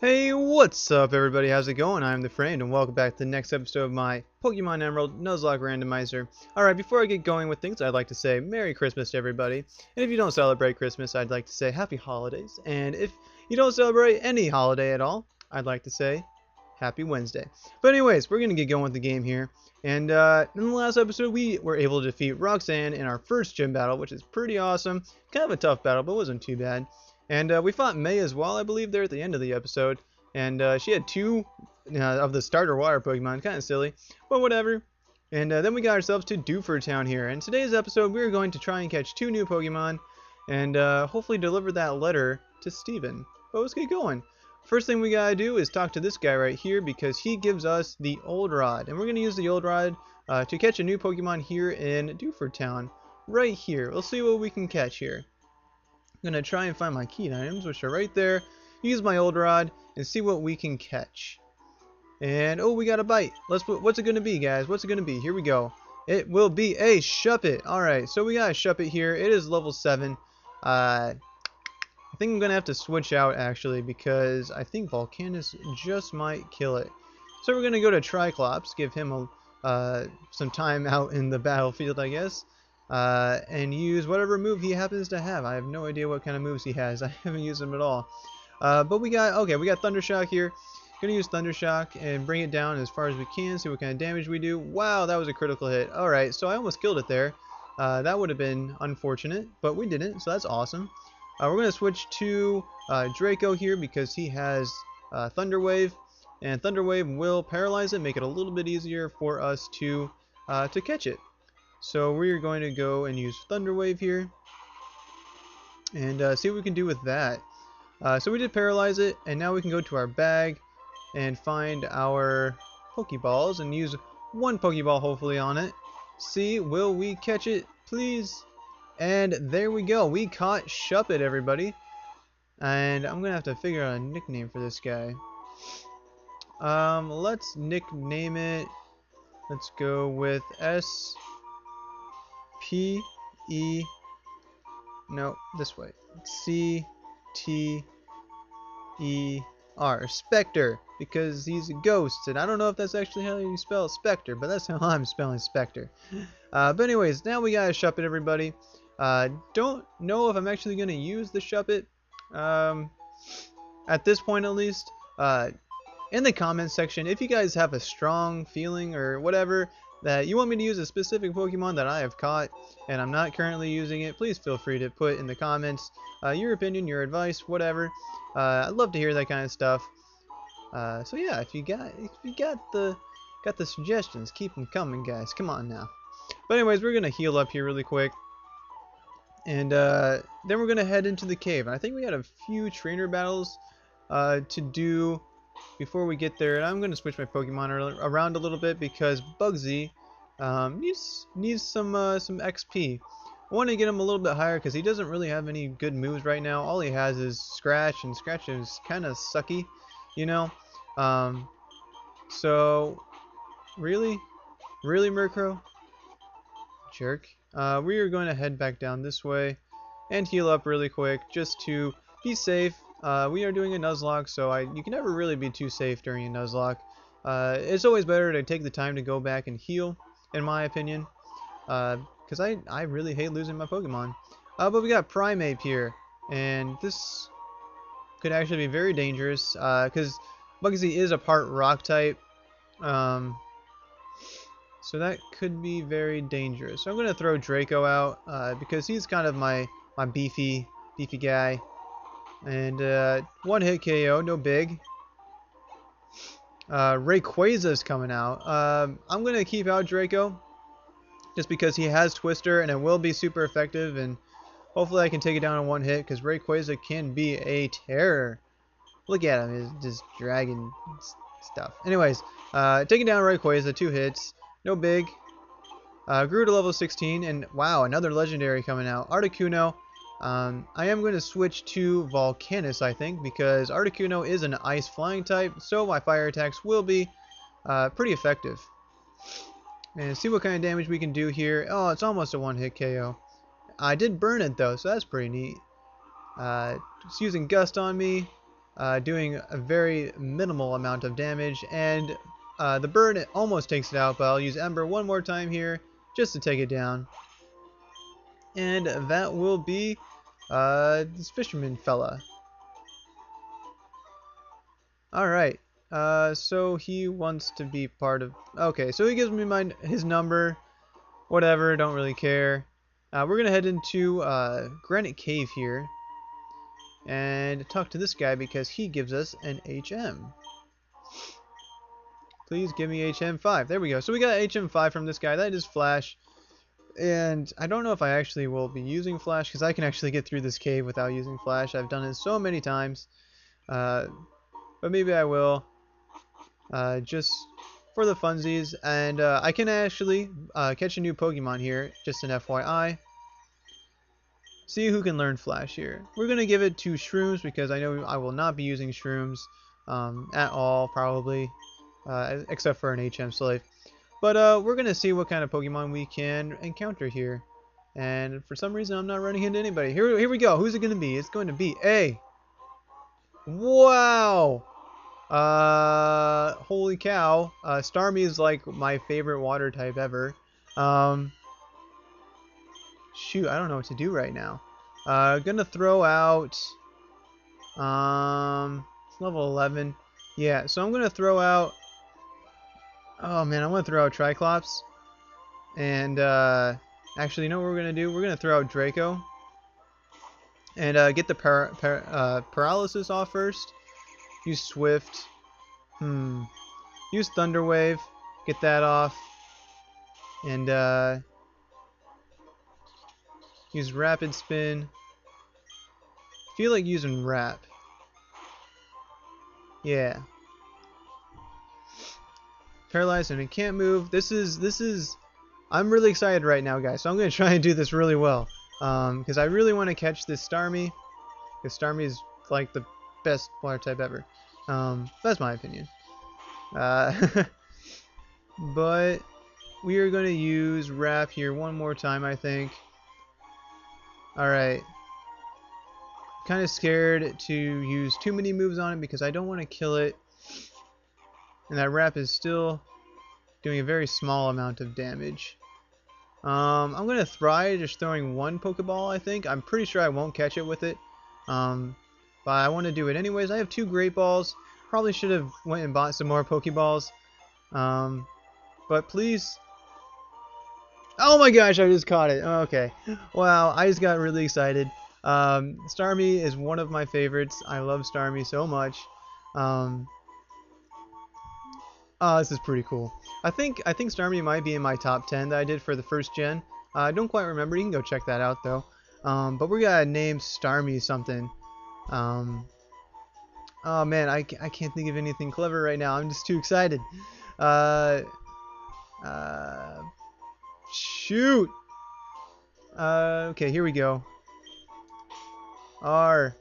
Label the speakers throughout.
Speaker 1: Hey, what's up everybody? How's it going? I'm the Friend and welcome back to the next episode of my Pokemon Emerald Nuzlocke Randomizer. Alright, before I get going with things, I'd like to say Merry Christmas to everybody. And if you don't celebrate Christmas, I'd like to say Happy Holidays. And if you don't celebrate any holiday at all, I'd like to say Happy Wednesday. But anyways, we're going to get going with the game here. And in the last episode, we were able to defeat Roxanne in our first gym battle, which is pretty awesome. Kind of a tough battle, but it wasn't too bad. And we fought May as well, I believe, there at the end of the episode. And she had two of the starter water Pokemon. Kind of silly, but whatever. And then we got ourselves to Dewford Town here. In today's episode, we're going to try and catch two new Pokemon. And hopefully deliver that letter to Steven. But let's get going. First thing we gotta do is talk to this guy right here, because he gives us the Old Rod. And we're going to use the Old Rod to catch a new Pokemon here in Dewford Town. Right here. We'll see what we can catch here. I'm going to try and find my key items, which are right there. Use my Old Rod and see what we can catch. And, oh, we got a bite. What's it going to be, guys? What's it going to be? Here we go. It will be a Shuppet. Alright, so we got a Shuppet here. It is level 7. I think I'm going to have to switch out, actually, because I think Volcanus just might kill it. So we're going to go to Triclops, give him some time out in the battlefield, I guess. And use whatever move he happens to have. I have no idea what kind of moves he has. I haven't used them at all. But we got Thundershock here. Gonna use Thundershock and bring it down as far as we can. See what kind of damage we do. Wow, that was a critical hit. Alright, so I almost killed it there. That would have been unfortunate, but we didn't, so that's awesome. We're gonna switch to Draco here because he has Thunder Wave. And Thunder Wave will paralyze it, make it a little bit easier for us to catch it. So we're going to go and use Thunder Wave here and see what we can do with that. So we did paralyze it, and now we can go to our bag and find our Pokeballs and use one Pokeball hopefully on it. See, will we catch it, please? And there we go. We caught Shuppet, everybody. And I'm going to have to figure out a nickname for this guy. Let's nickname it. Let's go with this way. C-T-E-R. Spectre, because he's a ghost, and I don't know if that's actually how you spell Spectre, but that's how I'm spelling Spectre. But anyways, now we got a Shuppet, everybody. Don't know if I'm actually going to use the Shuppet, at this point at least. In the comments section, if you guys have a strong feeling or whatever, that you want me to use a specific Pokemon that I have caught and I'm not currently using it, please feel free to put in the comments your opinion, your advice, whatever. I'd love to hear that kind of stuff. So yeah, if you got the suggestions, keep them coming, guys. Come on now. But anyways, we're gonna heal up here really quick, and then we're gonna head into the cave. And I think we had a few trainer battles to do before we get there, and I'm going to switch my Pokemon around a little bit because Bugsy needs some XP. I want to get him a little bit higher because he doesn't really have any good moves right now. All he has is Scratch, and Scratch is kind of sucky, you know. So really Murkrow, jerk. We are going to head back down this way and heal up really quick just to be safe. We are doing a Nuzlocke, so you can never really be too safe during a Nuzlocke. It's always better to take the time to go back and heal, in my opinion, because I really hate losing my Pokemon. But we got Primeape here, and this could actually be very dangerous, because Bugsy is a part Rock type, so that could be very dangerous. So I'm going to throw Draco out, because he's kind of my beefy guy. And one hit KO, no big. Rayquaza's coming out. I'm gonna keep out Draco just because he has Twister and it will be super effective, and hopefully I can take it down in one hit because Rayquaza can be a terror. Look at him, he's just dragging stuff. Anyways, taking down Rayquaza, 2 hits, no big. Grew to level 16, and wow, another legendary coming out. Articuno. I am going to switch to Volcanus, I think, because Articuno is an ice flying type, so my fire attacks will be pretty effective. And see what kind of damage we can do here. Oh, it's almost a one-hit KO. I did burn it though, so that's pretty neat. It's using Gust on me. doing a very minimal amount of damage, and the bird almost takes it out, but I'll use Ember one more time here just to take it down. And that will be this fisherman fella. Alright, so he wants to be part of... Okay, so he gives me his number. Whatever, don't really care. We're going to head into Granite Cave here and talk to this guy because he gives us an HM. Please give me HM5. There we go. So we got HM5 from this guy. That is Flash. And I don't know if I actually will be using Flash because I can actually get through this cave without using Flash. I've done it so many times. But maybe I will. Just for the funsies. And I can actually catch a new Pokemon here. Just an FYI. See who can learn Flash here. We're going to give it to Shrooms because I know I will not be using Shrooms at all, probably. Except for an HM Slave. But we're going to see what kind of Pokemon we can encounter here. And for some reason, I'm not running into anybody. Here we go. Who's it going to be? It's going to be a... Wow! Holy cow. Starmie is like my favorite water type ever. Shoot, I don't know what to do right now. Gonna throw out... it's level 11. Yeah, so I'm gonna throw out... Oh man, I'm gonna throw out Triclops. And, actually, you know what we're gonna do? We're gonna throw out Draco. And, get the paralysis off first. Use Swift. Use Thunder Wave. Get that off. And, use Rapid Spin. Feel like using Wrap. Yeah. Paralyzed and it can't move. This is I'm really excited right now, guys. So I'm gonna try and do this really well. Because I really want to catch this Starmie. Because Starmie is like the best water type ever. That's my opinion. But we are gonna use Wrap here one more time, I think. Alright. Kind of scared to use too many moves on it because I don't want to kill it. And that Wrap is still doing a very small amount of damage. I'm going to try just throwing one Pokeball, I think. I'm pretty sure I won't catch it with it. But I want to do it anyways. I have 2 Great Balls. Probably should have went and bought some more Pokeballs. But please... Oh my gosh, I just caught it. Okay. Wow, I just got really excited. Starmie is one of my favorites. I love Starmie so much. Oh, this is pretty cool. I think Starmie might be in my top 10 that I did for the first gen. I don't quite remember. You can go check that out though. But we got to name Starmie something. Oh man, I can't think of anything clever right now. I'm just too excited. Shoot. Okay, here we go. R-U-B-Y,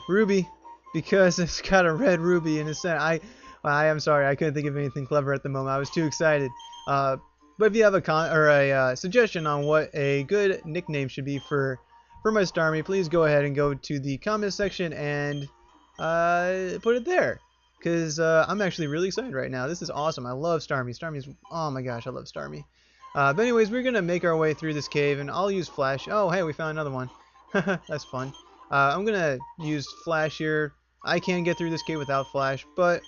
Speaker 1: Ruby, because it's got a red ruby in its center. I am sorry, I couldn't think of anything clever at the moment. I was too excited. But if you have a suggestion on what a good nickname should be for my Starmie, please go ahead and go to the comment section and put it there. Because I'm actually really excited right now. This is awesome. I love Starmie. Starmie's... Oh my gosh, I love Starmie. But anyways, we're going to make our way through this cave, and I'll use Flash. Oh, hey, we found another one. That's fun. I'm going to use Flash here. I can get through this cave without Flash, but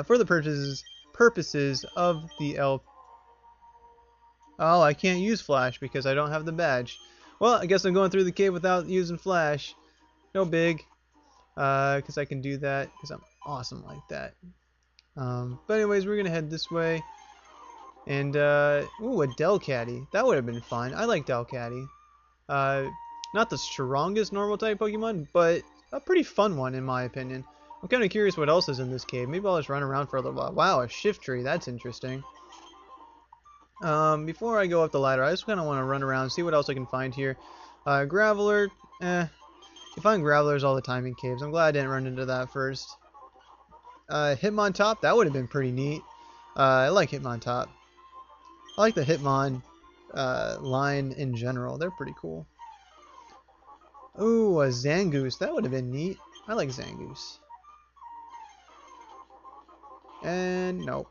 Speaker 1: for the purposes of the Oh, I can't use Flash because I don't have the badge. Well, I guess I'm going through the cave without using Flash. No big. Because I can do that because I'm awesome like that. But anyways, we're going to head this way. And, ooh, a Delcatty. That would have been fun. I like Delcatty. Not the strongest normal type Pokemon, but a pretty fun one in my opinion. I'm kind of curious what else is in this cave. Maybe I'll just run around for a little while. Wow, a shift tree. That's interesting. Before I go up the ladder, I just kind of want to run around, see what else I can find here. Graveler, You find Gravelers all the time in caves. I'm glad I didn't run into that first. Hitmontop, that would have been pretty neat. I like Hitmontop. I like the Hitmon line in general. They're pretty cool. Ooh, a Zangoose. That would have been neat. I like Zangoose. And nope.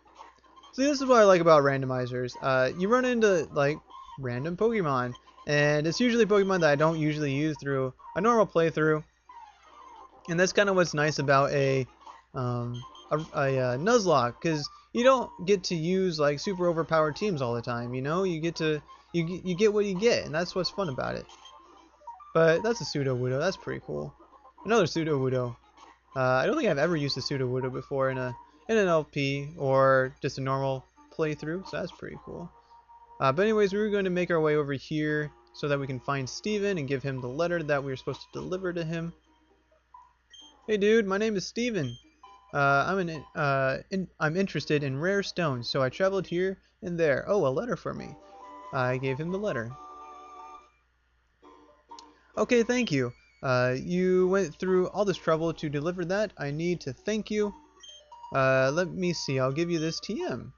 Speaker 1: See, this is what I like about randomizers. You run into like random Pokemon, and it's usually Pokemon that I don't usually use through a normal playthrough, and that's kind of what's nice about a Nuzlocke, because you don't get to use like super overpowered teams all the time. You know, you get to you get what you get, and that's what's fun about it. But that's a Sudowoodo. That's pretty cool. Another Sudowoodo. I don't think I've ever used a Sudowoodo before in an LP or just a normal playthrough, so that's pretty cool. But anyways, we were going to make our way over here so that we can find Steven and give him the letter that we were supposed to deliver to him. Hey dude, my name is Steven. I'm interested in rare stones, so I traveled here and there. Oh, a letter for me. I gave him the letter. Okay, thank you. You went through all this trouble to deliver that. I need to thank you. Let me see. I'll give you this TM.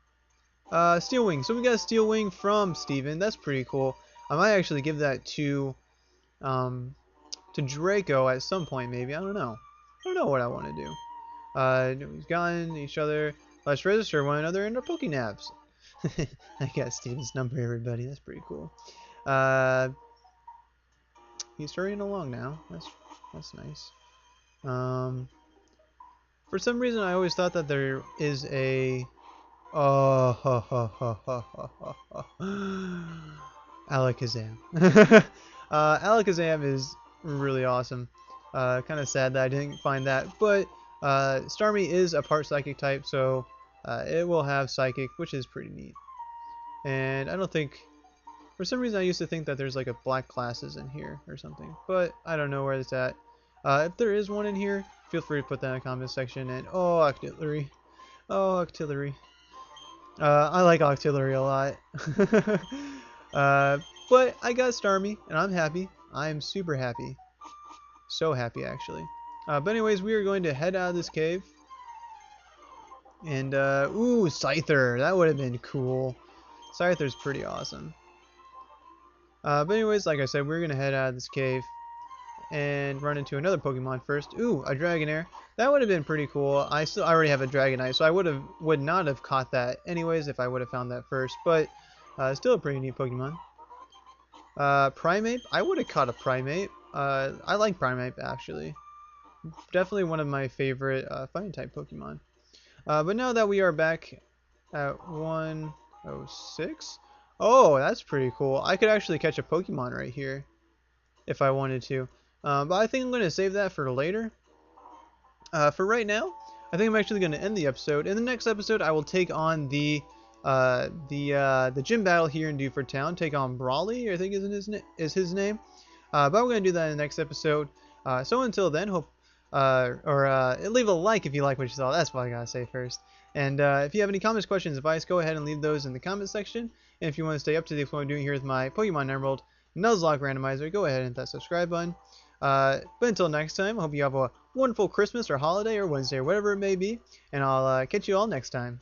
Speaker 1: Steel Wing. So we got a Steel Wing from Steven. That's pretty cool. I might actually give that to Draco at some point, maybe. I don't know. I don't know what I want to do. We've gotten each other. Let's register one another in our Pokénaps. I got Steven's number, everybody. That's pretty cool. He's hurrying along now. That's nice. For some reason, I always thought that there is a Alakazam. Alakazam is really awesome. Kind of sad that I didn't find that, but Starmie is a part Psychic type, so it will have Psychic, which is pretty neat. And I don't think, for some reason I used to think that there's like a black classes in here or something, but I don't know where it's at. If there is one in here, feel free to put that in the comment section. And oh, Octillery. Oh, Octillery. I like Octillery a lot. But I got Starmie, and I'm happy. I am super happy. So happy, actually. But anyways, we are going to head out of this cave. And, ooh, Scyther. That would have been cool. Scyther's pretty awesome. But anyways, like I said, we're going to head out of this cave and run into another Pokemon first. Ooh, a Dragonair. That would have been pretty cool. I already have a Dragonite, so I would not have caught that anyways if I would have found that first. But still a pretty neat Pokemon. Primeape. I would have caught a Primeape. I like Primeape actually. Definitely one of my favorite fighting type Pokemon. But now that we are back at 106, oh, that's pretty cool. I could actually catch a Pokemon right here if I wanted to. But I think I'm going to save that for later. For right now, I think I'm actually going to end the episode. In the next episode, I will take on the gym battle here in Dewford Town. Take on Brawly, I think is his name. But we're going to do that in the next episode. So until then, leave a like if you like what you saw. That's what I gotta say first. And if you have any comments, questions, advice, go ahead and leave those in the comment section. And if you want to stay up to date with what I'm doing here with my Pokemon Emerald Nuzlocke randomizer, go ahead and hit that subscribe button. But until next time, I hope you have a wonderful Christmas or holiday or Wednesday or whatever it may be. And I'll catch you all next time.